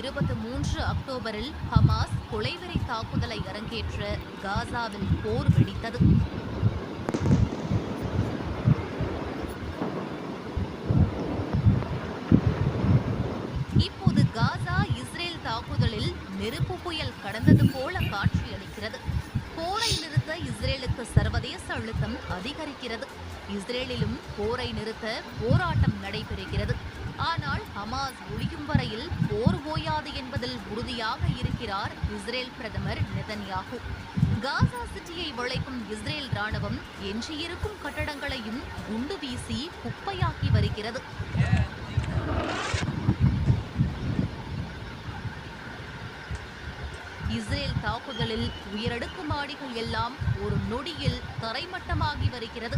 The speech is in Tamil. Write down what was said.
2023 அக்டோபரில் ஹமாஸ் கொலைவெறி தாக்குதலை அரங்கேற்ற காசாவில் போர் வெடித்தது. இப்போது காசா இஸ்ரேல் தாக்குதலில் நெருப்பு புயல் கடந்தது போல காட்சியளிக்கிறது. போரை நிறுத்த இஸ்ரேலுக்கு சர்வதேச அழுத்தம் அதிகரிக்கிறது. இஸ்ரேலிலும் போரை நிறுத்த போராட்டம் நடைபெறுகிறது. ஆனால் ஹமாஸ் ஒழியும் வரையில் போர் ஓயாது என்பதில் உறுதியாக இருக்கிறார் இஸ்ரேல் பிரதமர் நெதன்யாகு. காசா சிட்டியை வளைக்கும் இஸ்ரேல் ராணுவம் எஞ்சியிருக்கும் கட்டடங்களையும் குண்டு வீசி குப்பையாக்கி வருகிறது. இஸ்ரேல் தாக்குதலில் உயரடுக்கு மாடிகள் எல்லாம் ஒரு நொடியில் தரைமட்டமாகி வருகிறது.